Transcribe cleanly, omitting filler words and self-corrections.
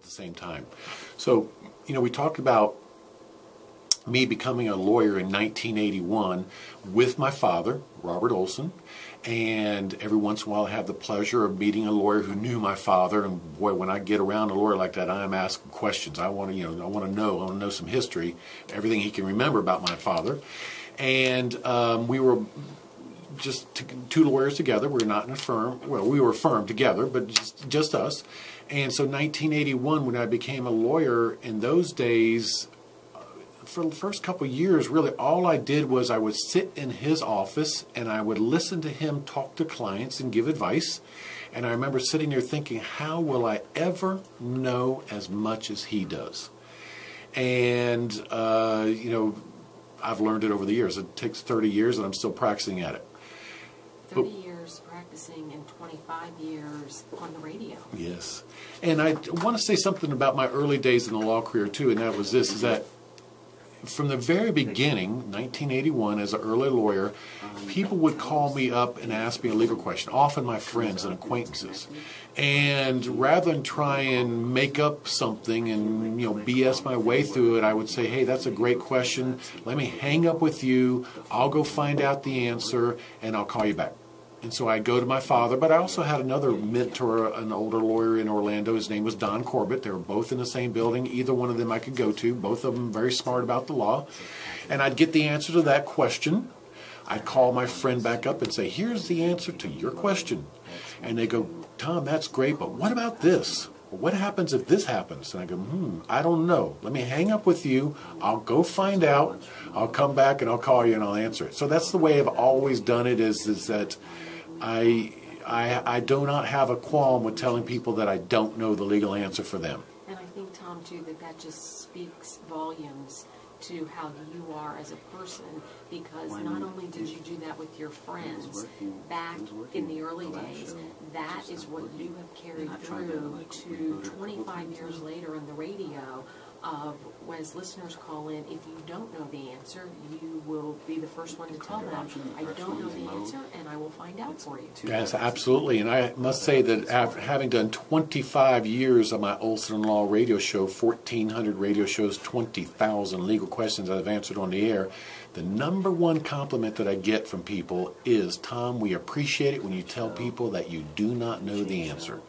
at the same time. So, you know, we talked about me becoming a lawyer in 1981 with my father, Robert Olsen, and every once in a while I have the pleasure of meeting a lawyer who knew my father, and boy, when I get around a lawyer like that, I am asking questions. I want to know some history, everything he can remember about my father. And we were just two lawyers together. We were not in a firm. Well, we were a firm together, but just us. And so 1981, when I became a lawyer, in those days, for the first couple of years, really all I did was I would sit in his office and I would listen to him talk to clients and give advice. And I remember sitting there thinking, how will I ever know as much as he does? And, you know, I've learned it over the years. It takes 30 years and I'm still practicing at it. 30 years practicing and 25 years on the radio. Yes. And I want to say something about my early days in the law career too, and that was this, is that from the very beginning, 1981, as an early lawyer, people would call me up and ask me a legal question, often my friends and acquaintances. And rather than try and make up something and, you know, BS my way through it, I would say, hey, that's a great question. Let me hang up with you. I'll go find out the answer, and I'll call you back. And so I'd go to my father, but I also had another mentor, an older lawyer in Orlando. His name was Don Corbett. They were both in the same building. Either one of them I could go to. Both of them very smart about the law. And I'd get the answer to that question. I'd call my friend back up and say, here's the answer to your question. And they go, Tom, that's great, but what about this? What happens if this happens? And I go, I don't know. Let me hang up with you. I'll go find out. I'll come back and I'll call you and I'll answer it. So that's the way I've always done it, is that I do not have a qualm with telling people that I don't know the legal answer for them. And I think, Tom, too, that just speaks volumes to how you are as a person, because not only did you do that with your friends back in the early days, that is what you have carried through to 25 years later on the radio. As listeners call in, if you don't know the answer, you will be the first one to tell them, I don't know the answer, and I will find out for you. Yes, absolutely. And I must say that after having done 25 years of my Olsen Law radio show, 1,400 radio shows, 20,000 legal questions I've answered on the air, the number one compliment that I get from people is, Tom, we appreciate it when you tell people that you do not know the answer.